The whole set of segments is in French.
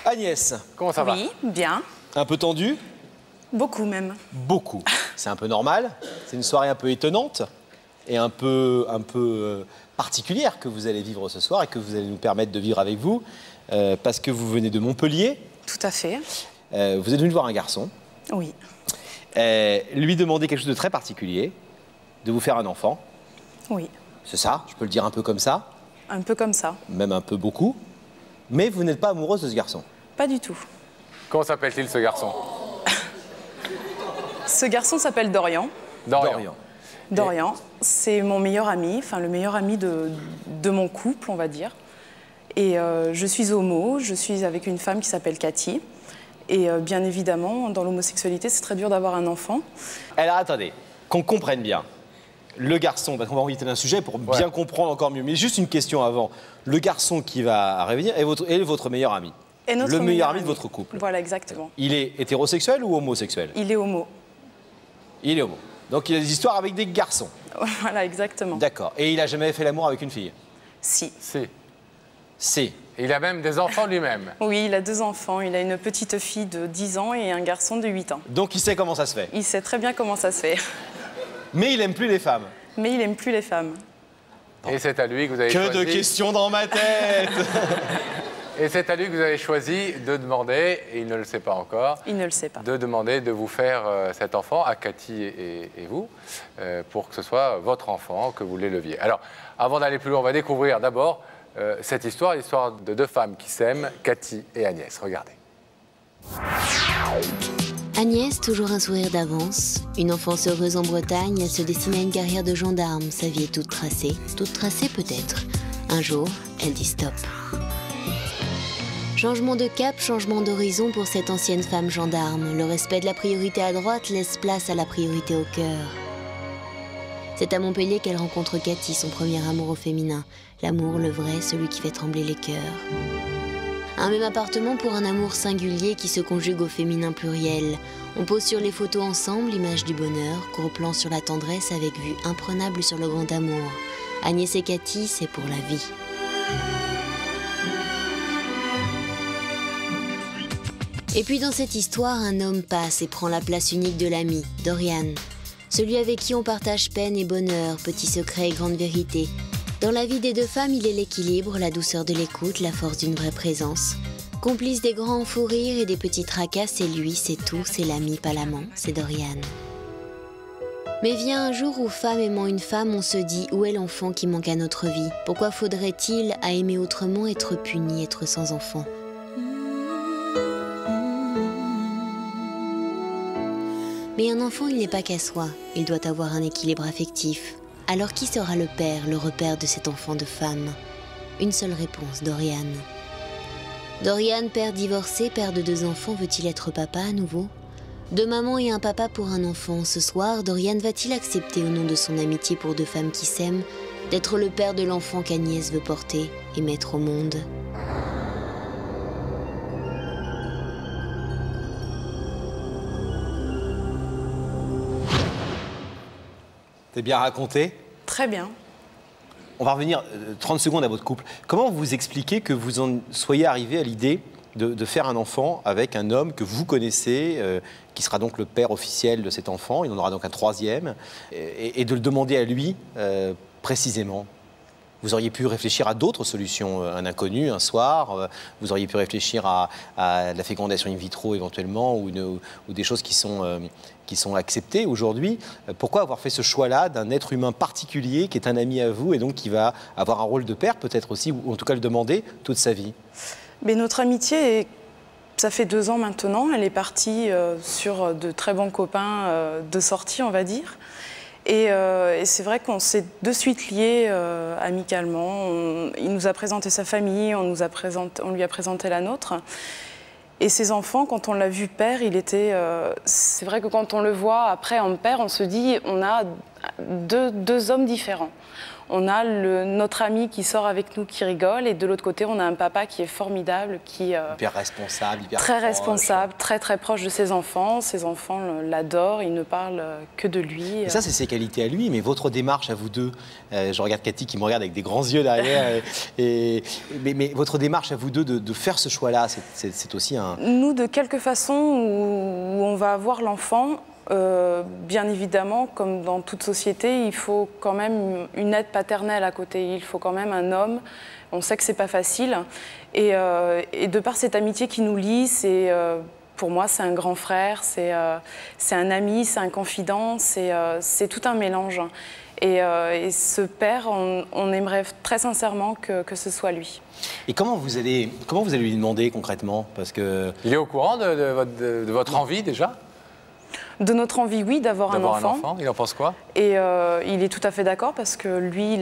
Agnès. Comment ça va? Oui, bien. Un peu tendu? Beaucoup même. Beaucoup. C'est un peu normal. C'est une soirée un peu étonnante et un peu particulière que vous allez vivre ce soir et que vous allez nous permettre de vivre avec vous parce que vous venez de Montpellier. Tout à fait. Vous êtes venu voir un garçon. Oui. Lui demander quelque chose de très particulier, de vous faire un enfant. Oui. C'est ça, je peux le dire un peu comme ça. Un peu comme ça. Même un peu beaucoup. Mais vous n'êtes pas amoureuse de ce garçon. Pas du tout. Comment s'appelle-t-il ce garçon? Ce garçon s'appelle Dorian. Dorian, c'est mon meilleur ami, enfin le meilleur ami de mon couple, on va dire. Et je suis homo, je suis avec une femme qui s'appelle Cathy. Et bien évidemment, dans l'homosexualité, c'est très dur d'avoir un enfant. Alors attendez, qu'on comprenne bien. Le garçon, parce qu'on va enviter un sujet pour bien comprendre encore mieux. Mais juste une question avant. Le garçon qui va revenir est votre meilleur ami. Le meilleur ami de votre couple. Voilà, exactement. Il est hétérosexuel ou homosexuel? Il est homo. Il est homo. Donc il a des histoires avec des garçons. Voilà, exactement. D'accord. Et il n'a jamais fait l'amour avec une fille? Si. Si. Et il a même des enfants lui-même? Oui, il a 2 enfants. Il a une petite fille de 10 ans et un garçon de 8 ans. Donc il sait comment ça se fait? Il sait très bien comment ça se fait. Mais il n'aime plus les femmes? Mais il n'aime plus les femmes. Et c'est à lui que vous avez choisi... Que de questions dans ma tête. Et c'est à lui que vous avez choisi de demander, et il ne le sait pas encore... Il ne le sait pas. De demander de vous faire cet enfant, à Cathy et vous, pour que ce soit votre enfant, que vous l'éleviez. Alors, avant d'aller plus loin, on va découvrir d'abord cette histoire, l'histoire de 2 femmes qui s'aiment, Cathy et Agnès. Regardez. Agnès, toujours un sourire d'avance. Une enfance heureuse en Bretagne, elle se destine à une carrière de gendarme. Sa vie est toute tracée peut-être. Un jour, elle dit stop. Changement de cap, changement d'horizon pour cette ancienne femme gendarme. Le respect de la priorité à droite laisse place à la priorité au cœur. C'est à Montpellier qu'elle rencontre Cathy, son premier amour au féminin. L'amour, le vrai, celui qui fait trembler les cœurs. Un même appartement pour un amour singulier qui se conjugue au féminin pluriel. On pose sur les photos ensemble, image du bonheur, gros plan sur la tendresse avec vue imprenable sur le grand amour. Agnès et Cathy, c'est pour la vie. Et puis dans cette histoire, un homme passe et prend la place unique de l'ami, Dorian. Celui avec qui on partage peine et bonheur, petits secrets et grandes vérités. Dans la vie des 2 femmes, il est l'équilibre, la douceur de l'écoute, la force d'une vraie présence. Complice des grands fous rires et des petits tracas, c'est lui, c'est tout, c'est l'ami, pas l'amant, c'est Dorian. Mais vient un jour où, femme aimant une femme, on se dit où est l'enfant qui manque à notre vie? Pourquoi faudrait-il, à aimer autrement, être puni, être sans enfant? Mais un enfant, il n'est pas qu'à soi, il doit avoir un équilibre affectif. Alors qui sera le père, le repère de cet enfant de femme? Une seule réponse, Dorian. Dorian, père divorcé, père de 2 enfants, veut-il être papa à nouveau? 2 mamans et un papa pour un enfant. Ce soir, Dorian va-t-il accepter au nom de son amitié pour 2 femmes qui s'aiment, d'être le père de l'enfant qu'Agnès veut porter et mettre au monde? C'est bien raconté? Très bien. On va revenir 30 secondes à votre couple. Comment vous expliquez que vous en soyez arrivé à l'idée de faire un enfant avec un homme que vous connaissez, qui sera donc le père officiel de cet enfant, il en aura donc un 3e, et de le demander à lui précisément? Vous auriez pu réfléchir à d'autres solutions, un inconnu, un soir, vous auriez pu réfléchir à la fécondation in vitro éventuellement, ou des choses qui sont acceptées aujourd'hui. Pourquoi avoir fait ce choix-là d'un être humain particulier qui est un ami à vous et donc qui va avoir un rôle de père peut-être aussi, ou en tout cas le demander toute sa vie? Mais notre amitié, ça fait 2 ans maintenant, elle est partie sur de très bons copains de sortie, on va dire. Et c'est vrai qu'on s'est de suite liés amicalement. Il nous a présenté sa famille, on lui a présenté la nôtre. Et ses enfants, quand on l'a vu père, il était... c'est vrai que quand on le voit après en père, on se dit on a deux hommes différents. On a notre ami qui sort avec nous, qui rigole, et de l'autre côté, on a un papa qui est formidable, qui hyper responsable, hyper très proche. responsable, très proche de ses enfants. Ses enfants l'adorent, ils ne parlent que de lui. Et ça, c'est ses qualités à lui, mais votre démarche à vous deux, je regarde Cathy qui me regarde avec des grands yeux derrière, mais votre démarche à vous deux de faire ce choix-là, c'est aussi un... Nous, de quelque façon où on va avoir l'enfant, bien évidemment, comme dans toute société, il faut quand même une aide paternelle à côté. Il faut quand même un homme. On sait que c'est pas facile. Et de par cette amitié qui nous lie, pour moi, c'est un grand frère, c'est un ami, c'est un confident, c'est tout un mélange. Et ce père, on aimerait très sincèrement que ce soit lui. Et comment vous allez lui demander concrètement? Parce que... Il est au courant de votre envie déjà? De notre envie, oui, d'avoir un enfant. Il en pense quoi? Et il est tout à fait d'accord parce que lui,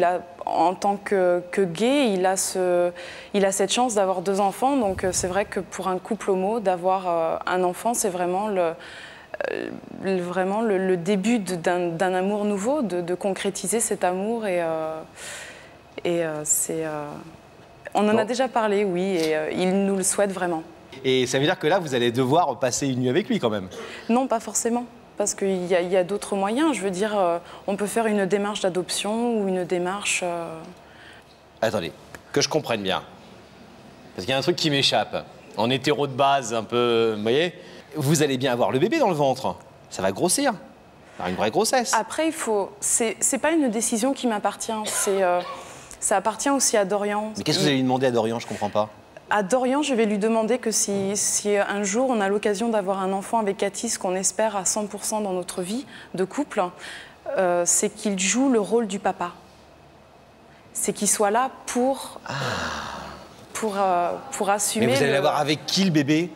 en tant que gay, il a cette chance d'avoir 2 enfants. Donc c'est vrai que pour un couple homo, d'avoir un enfant, c'est vraiment le début d'un amour nouveau, de concrétiser cet amour. On en a déjà parlé, oui, et il nous le souhaite vraiment. Et ça veut dire que là, vous allez devoir passer une nuit avec lui quand même? Non, pas forcément. Parce qu'il y a d'autres moyens. Je veux dire, on peut faire une démarche d'adoption ou une démarche... Attendez, que je comprenne bien. Parce qu'il y a un truc qui m'échappe. En hétéro de base, un peu... Vous voyez? Vous allez bien avoir le bébé dans le ventre. Ça va grossir. Avoir une vraie grossesse. Après, c'est pas une décision qui m'appartient. Ça appartient aussi à Dorian. Mais qu'est-ce que vous allez lui demander à Dorian? Je comprends pas. À Dorian, je vais lui demander que si un jour on a l'occasion d'avoir un enfant avec Cathy, ce qu'on espère à 100% dans notre vie de couple, c'est qu'il joue le rôle du papa. C'est qu'il soit là pour assumer... Mais vous allez l'avoir avec qui, le bébé?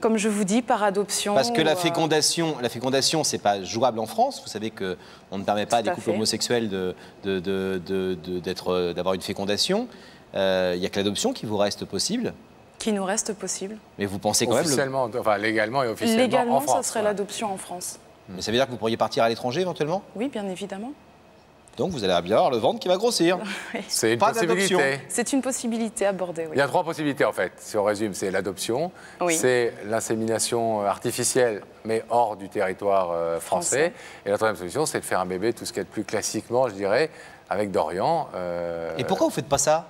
Comme je vous dis, par adoption. Parce que la fécondation, c'est pas jouable en France. Vous savez qu'on ne permet pas à des couples homosexuels d'avoir une fécondation. Il n'y a que l'adoption qui vous reste possible. Qui nous reste possible. Mais vous pensez quand officiellement, même... Enfin, légalement et officiellement légalement, en France. Ça serait l'adoption en France. Mais ça veut dire que vous pourriez partir à l'étranger éventuellement? Oui, bien évidemment. Donc vous allez bien avoir le ventre qui va grossir. Oui. C'est une Pas possibilité. C'est une possibilité abordée, oui. Il y a 3 possibilités en fait, si on résume. C'est l'adoption, oui. C'est l'insémination artificielle, mais hors du territoire français. Et la 3e solution, c'est de faire un bébé, tout ce qu'il y a de plus classiquement, je dirais, avec Dorian. Et pourquoi vous ne faites pas ça?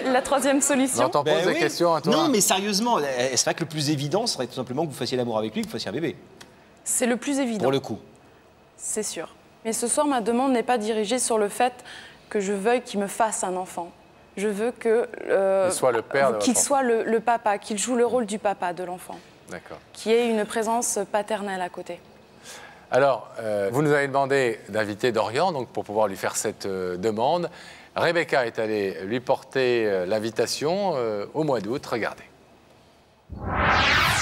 La 3e solution. Non, t'en poses des questions à toi. Non, mais sérieusement, c'est vrai que le plus évident serait tout simplement que vous fassiez l'amour avec lui, que vous fassiez un bébé. C'est le plus évident. Pour le coup. C'est sûr. Mais ce soir, ma demande n'est pas dirigée sur le fait que je veuille qu'il me fasse un enfant. Je veux qu'il soit le père de l'enfant. Qu'il soit le papa, qu'il joue le rôle du papa de l'enfant. D'accord. Qu'il y ait une présence paternelle à côté. Alors, vous nous avez demandé d'inviter Dorian donc, pour pouvoir lui faire cette demande. Rebecca est allée lui porter l'invitation au mois d'août. Regardez.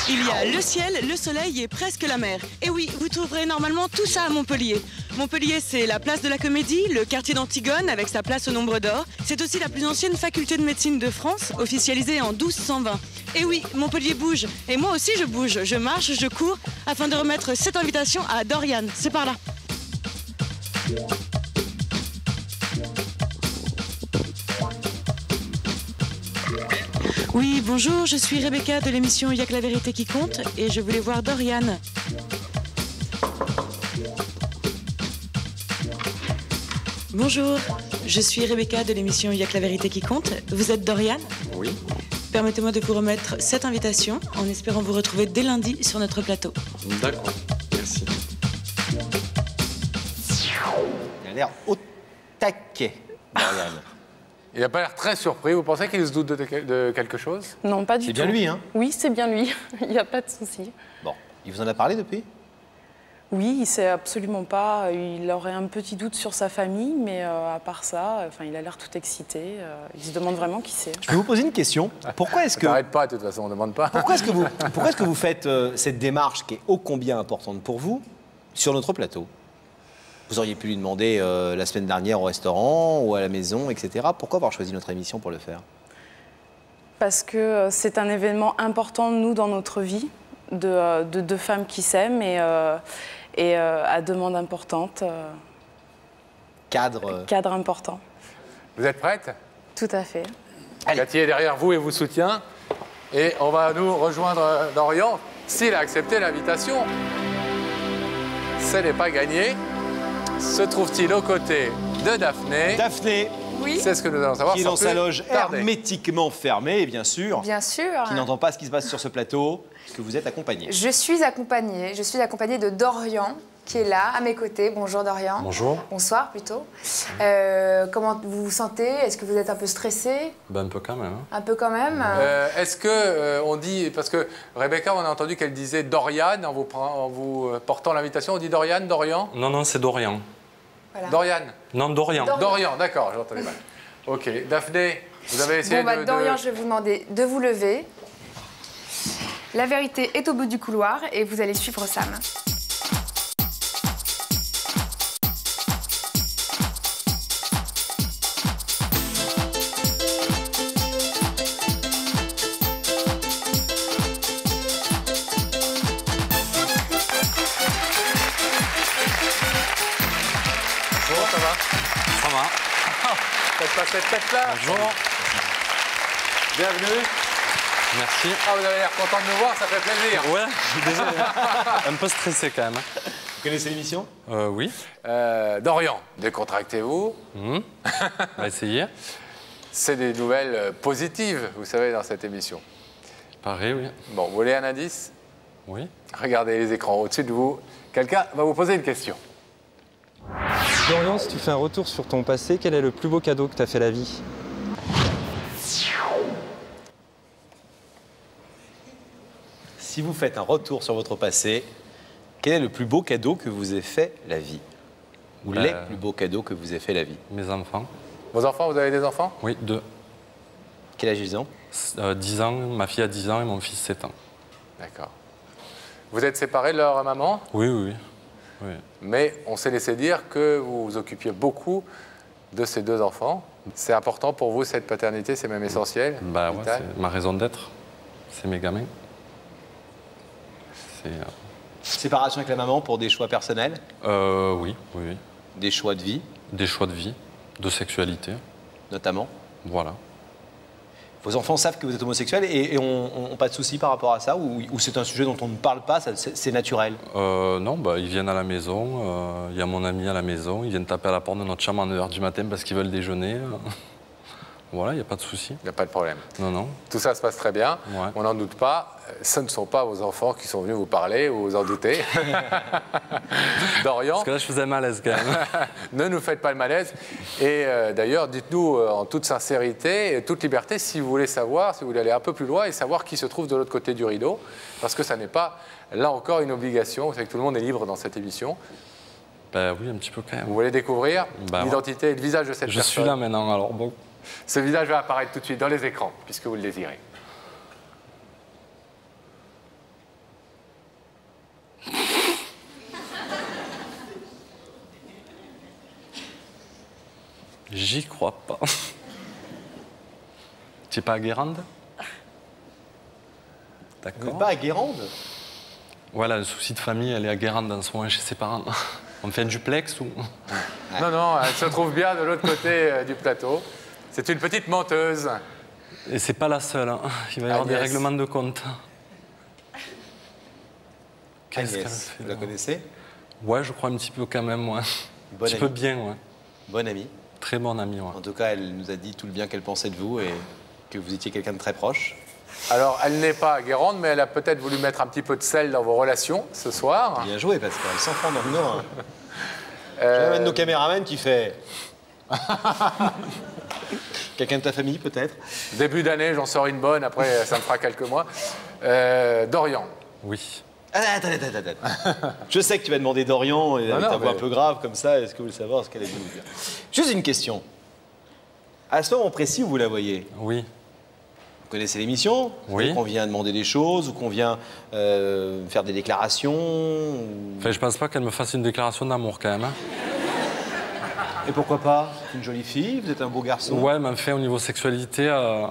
Il y a le ciel, le soleil et presque la mer. Et oui, vous trouverez normalement tout ça à Montpellier. Montpellier, c'est la place de la Comédie, le quartier d'Antigone avec sa place au Nombre d'Or. C'est aussi la plus ancienne faculté de médecine de France, officialisée en 1220. Et oui, Montpellier bouge. Et moi aussi, je bouge. Je marche, je cours, afin de remettre cette invitation à Dorian. C'est par là. Oui, bonjour, je suis Rebecca de l'émission Y'a que la vérité qui compte et je voulais voir Dorian. Bonjour, je suis Rebecca de l'émission Y'a que la vérité qui compte. Vous êtes Dorian? Oui. Permettez-moi de vous remettre cette invitation en espérant vous retrouver dès lundi sur notre plateau. D'accord, merci. Il a l'air au taquet, Dorian. Il n'a pas l'air très surpris. Vous pensez qu'il se doute de quelque chose? Non, pas du tout. C'est bien lui, hein? Oui, c'est bien lui. Il n'y a pas de souci. Bon, il vous en a parlé depuis? Oui, il ne sait absolument pas. Il aurait un petit doute sur sa famille, mais à part ça, il a l'air tout excité. Il se demande vraiment qui c'est. Je peux vous poser une question? Pourquoi est-ce que... T'arrêtes pas, de toute façon, on ne demande pas. Pourquoi est-ce que vous faites cette démarche qui est ô combien importante pour vous sur notre plateau? Vous auriez pu lui demander la semaine dernière au restaurant ou à la maison, etc. Pourquoi avoir choisi notre émission pour le faire? Parce que c'est un événement important, nous, dans notre vie, de femmes qui s'aiment. et à demande importante, cadre important. Vous êtes prête? Tout à fait. Cathy est derrière vous et vous soutient. Et on va nous rejoindre Dorian, s'il a accepté l'invitation. Ce n'est pas gagné. Se trouve-t-il aux côtés de Daphné? Daphné, Oui. C'est ce que nous allons savoir. qui est sans dans sa plus loge tarder. hermétiquement fermée, bien sûr, Bien sûr. qui n'entend pas ce qui se passe sur ce plateau, que vous êtes accompagné. Je suis accompagnée de Dorian, qui est là, à mes côtés. Bonjour Dorian. Bonjour. Bonsoir plutôt. Comment vous vous sentez? Est-ce que vous êtes un peu stressé? Ben, un peu quand même. Hein. Un peu quand même? Est-ce que on dit, parce que Rebecca, on a entendu qu'elle disait Dorian en vous portant l'invitation, on dit Dorian, Dorian? Non, non, c'est Dorian. Voilà. Dorian. Non, Dorian. Dorian, d'accord, j'entendais mal. Ok, Daphné, vous avez essayé Bon, Dorian, je vais vous demander de vous lever. La vérité est au bout du couloir et vous allez suivre Sam. Bonjour, ça va? Ça va. Faites pas cette tête-là. Bonjour. Bienvenue. Merci. Ah, vous avez l'air content de nous voir, ça fait plaisir. Ouais, je suis désolé. Un peu stressé quand même. Vous connaissez l'émission? Oui. Dorian, décontractez-vous. On va essayer. C'est des nouvelles positives, vous savez, dans cette émission. Pareil, oui. Bon, vous voulez un indice? Oui. Regardez les écrans au-dessus de vous. Quelqu'un va vous poser une question. Dorian, si tu fais un retour sur ton passé, quel est le plus beau cadeau que t'as fait la vie? Si vous faites un retour sur votre passé, quel est le plus beau cadeau que vous ait fait la vie? Ou les plus beaux cadeaux que vous ait fait la vie? Mes enfants. Vos enfants, vous avez des enfants? Oui, 2. Quel âge ils ont? 10 ans, ma fille a 10 ans et mon fils 7 ans. D'accord. Vous êtes séparés de leur maman, Oui, oui, oui. Oui. mais on s'est laissé dire que vous vous occupiez beaucoup de ces 2 enfants. C'est important pour vous, cette paternité, c'est même essentiel? Bah ouais, vital. c'est ma raison d'être. C'est mes gamins. C'est... Séparation avec la maman pour des choix personnels, oui, oui, oui. des choix de vie, Des choix de vie, de sexualité, notamment. voilà. Vos enfants savent que vous êtes homosexuel et ont pas de soucis par rapport à ça, ou c'est un sujet dont on ne parle pas, c'est naturel? Non, bah, ils viennent à la maison, il y a mon ami à la maison, ils viennent taper à la porte de notre chambre à 9h du matin parce qu'ils veulent déjeuner. Voilà, il n'y a pas de souci. Il n'y a pas de problème. Non, non. Tout ça se passe très bien, Ouais. on n'en doute pas. Ce ne sont pas vos enfants qui sont venus vous parler, vous vous en doutez. Dorian, Parce que là, je faisais malaise quand même. ne nous faites pas le malaise. Et d'ailleurs, dites-nous en toute sincérité, toute liberté, si vous voulez savoir, si vous voulez aller un peu plus loin et savoir qui se trouve de l'autre côté du rideau. Parce que ça n'est pas, là encore, une obligation. Vous savez que tout le monde est libre dans cette émission. Ben oui, un petit peu quand même. Vous voulez découvrir Bah, l'identité et le visage de cette Je personne? suis là maintenant, alors bon. Ce visage va apparaître tout de suite dans les écrans, puisque vous le désirez. J'y crois pas. Tu es pas à Guérande? Vous D'accord. n'êtes pas à Guérande? Voilà, le souci de famille, elle est à Guérande en ce moment chez ses parents. On fait un duplex ou... Non, non, elle se trouve bien de l'autre côté du plateau. C'est une petite menteuse. Et c'est pas la seule, hein. Il va y avoir des Agnès. règlements de compte. Qu'est-ce qu'elle Agnès, fait vous la là? connaissez? Ouais, je crois un petit peu quand même, ouais. Bonne un petit peu amie. bien, ouais. Bonne amie. Très bon ami, ouais. En tout cas, elle nous a dit tout le bien qu'elle pensait de vous et que vous étiez quelqu'un de très proche. Alors, elle n'est pas à Guérande, mais elle a peut-être voulu mettre un petit peu de sel dans vos relations ce soir. Bien joué, Pascal. 100 francs dans le Nord. J'ai un de nos caméramans qui fait... Quelqu'un de ta famille, peut-être? Début d'année, j'en sors une bonne, après ça me fera quelques mois. Dorian. Oui. Attends. Je sais que tu vas demander Dorian, et avec non, ta voix mais- un peu grave comme ça, est-ce que vous le savez ce qu'elle a dit nous dire? Juste une question. À ce moment précis où vous la voyez, Oui. vous connaissez l'émission? Oui. Qu'on vient demander des choses ou qu'on vient faire des déclarations ou- Enfin, je pense pas qu'elle me fasse une déclaration d'amour quand même. Hein. Et pourquoi pas? C'est une jolie fille, vous êtes un beau garçon. Ouais, mais enfin, au niveau sexualité, ça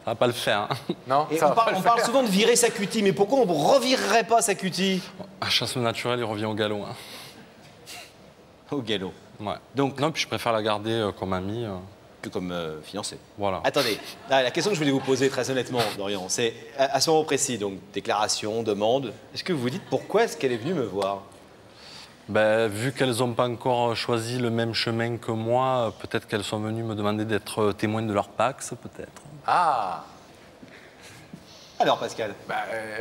va pas le faire. Hein. Non, Et ça on va parle, pas le on parle faire. souvent de virer sa cutie, mais pourquoi on ne revirerait pas sa cutie? À chasse au naturel, il revient au galop. Hein. Au galop. Ouais. Donc, non, puis je préfère la garder comme amie. Que comme fiancée. Voilà. Attendez, la question que je voulais vous poser très honnêtement, Dorian, c'est à ce moment précis, donc déclaration, demande, est-ce que vous vous dites pourquoi est-ce qu'elle est venue me voir? Ben, vu qu'elles n'ont pas encore choisi le même chemin que moi, peut-être qu'elles sont venues me demander d'être témoin de leur Pax, peut-être. Ah! Alors, Pascal?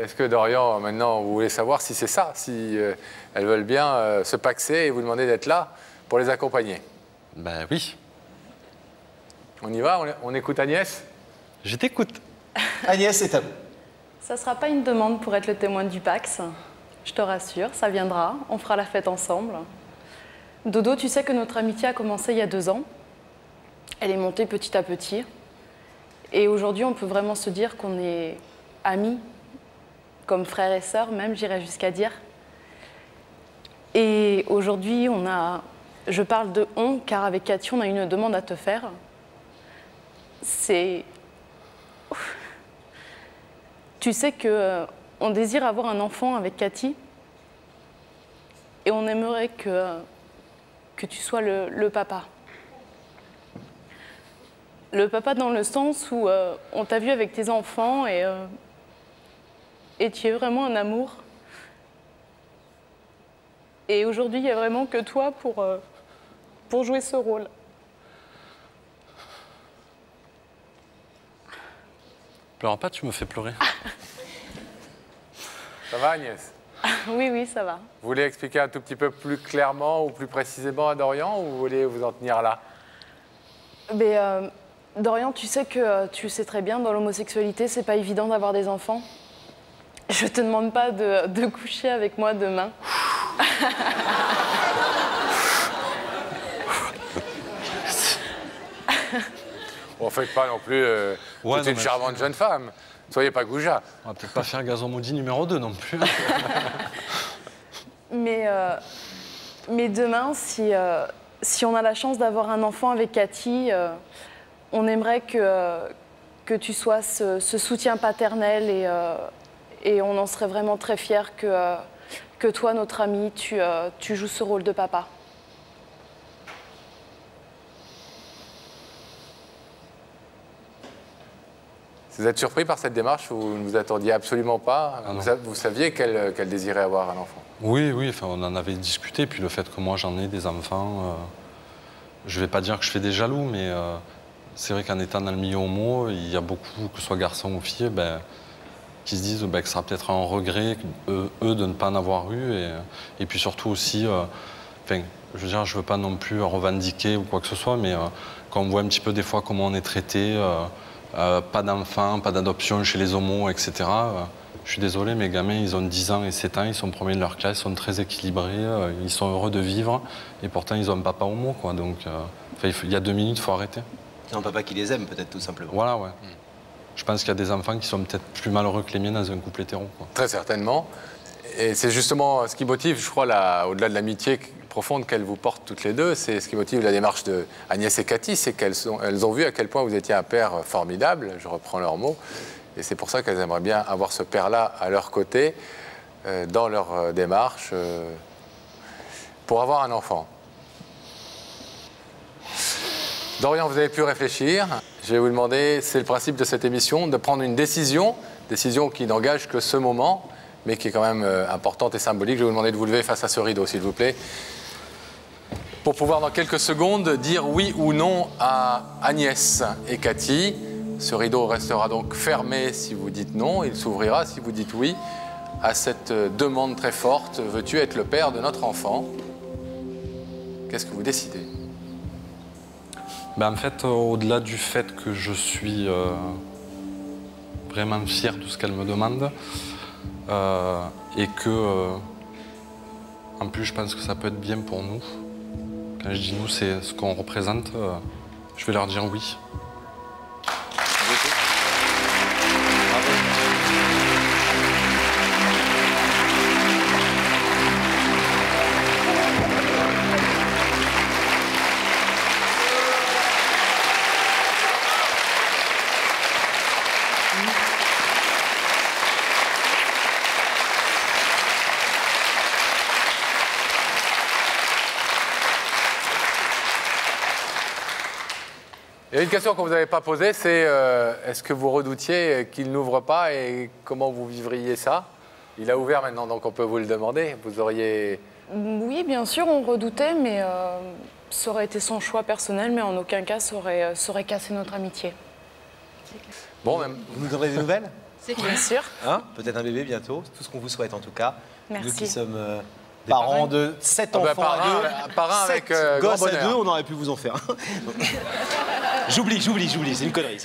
Est-ce que Dorian, maintenant, vous voulez savoir si c'est ça, si elles veulent bien se paxer et vous demander d'être là pour les accompagner? Ben oui. On y va? On écoute Agnès? Je t'écoute. Agnès, c'est à vous. Ça ne sera pas une demande pour être le témoin du Pax. Je te rassure, ça viendra. On fera la fête ensemble. Dodo, tu sais que notre amitié a commencé il y a 2 ans. Elle est montée petit à petit. Et aujourd'hui, on peut vraiment se dire qu'on est amis, comme frères et sœurs, même, j'irais jusqu'à dire. Et aujourd'hui, je parle de on, car avec Cathy, on a une demande à te faire. C'est... Tu sais qu'on désire avoir un enfant avec Cathy et on aimerait que tu sois le papa. Le papa dans le sens où on t'a vu avec tes enfants et tu es vraiment un amour. Et aujourd'hui, il n'y a vraiment que toi pour jouer ce rôle. Pleure pas, tu me fais pleurer. Ça va, Agnès? Oui, oui, ça va. Vous voulez expliquer un tout petit peu plus clairement ou plus précisément à Dorian ou vous voulez vous en tenir là? Dorian, tu sais très bien, dans l'homosexualité, c'est pas évident d'avoir des enfants. Je te demande pas de coucher avec moi demain. Bon, faites pas non plus toute une charmante jeune femme. Soyez pas goujat. On va peut-être pas faire Gazon Maudit numéro 2 non plus. Mais demain, si on a la chance d'avoir un enfant avec Cathy, on aimerait que tu sois ce soutien paternel et on en serait vraiment très fiers que toi, notre ami, tu joues ce rôle de papa. Vous êtes surpris par cette démarche? Vous ne vous attendiez absolument pas? Vous saviez qu'elle désirait avoir un enfant? Oui, enfin, on en avait discuté. Puis le fait que moi, j'en ai des enfants, je ne vais pas dire que je fais des jaloux, mais c'est vrai qu'en étant dans le milieu homo, il y a beaucoup, que ce soit garçons ou filles, qui se disent que ce sera peut-être un regret, eux, de ne pas en avoir eu. Et puis surtout aussi, je veux dire, je ne veux pas non plus revendiquer ou quoi que ce soit, mais quand on voit un petit peu des fois comment on est traité, pas d'enfants, pas d'adoption chez les homos, etc. Je suis désolé, mes gamins, ils ont 10 ans et 7 ans, ils sont premiers de leur classe, ils sont très équilibrés, ils sont heureux de vivre, et pourtant, ils ont un papa homo, quoi. Donc, il y a 2 minutes, il faut arrêter. C'est un papa qui les aime, peut-être, tout simplement. Voilà, ouais. Je pense qu'il y a des enfants qui sont peut-être plus malheureux que les miens dans un couple hétéro, quoi. Très certainement. Et c'est justement ce qui motive, je crois, au-delà de l'amitié profonde qu'elles vous portent toutes les deux, c'est ce qui motive la démarche de Agnès et Cathy, c'est qu'elles ont vu à quel point vous étiez un père formidable, je reprends leurs mots, et c'est pour ça qu'elles aimeraient bien avoir ce père-là à leur côté, dans leur démarche, pour avoir un enfant. Dorian, vous avez pu réfléchir. Je vais vous demander, c'est le principe de cette émission, de prendre une décision qui n'engage que ce moment, mais qui est quand même importante et symbolique. Je vais vous demander de vous lever face à ce rideau, s'il vous plaît, pour pouvoir dans quelques secondes dire oui ou non à Agnès et Cathy. Ce rideau restera donc fermé si vous dites non, il s'ouvrira si vous dites oui à cette demande très forte. Veux-tu être le père de notre enfant? Qu'est-ce que vous décidez? En fait, au-delà du fait que je suis vraiment fier de ce qu'elle me demande, et que, en plus, je pense que ça peut être bien pour nous. Quand je dis nous, c'est ce qu'on représente. Je vais leur dire oui. Il y a une question que vous n'avez pas posée, c'est est-ce que vous redoutiez qu'il n'ouvre pas et comment vous vivriez ça? Il a ouvert maintenant, donc on peut vous le demander. Vous auriez... Oui, bien sûr, on redoutait, mais ça aurait été son choix personnel, mais en aucun cas ça aurait cassé notre amitié. Bon, même... Vous nous donnerez des nouvelles? Bien sûr. Hein? Peut-être un bébé bientôt, c'est tout ce qu'on vous souhaite en tout cas. Merci. Nous qui sommes parents de 7 enfants à deux, parrain avec 7 grand gosses à bonheur. deux, on aurait pu vous en faire un. J'oublie, c'est une connerie.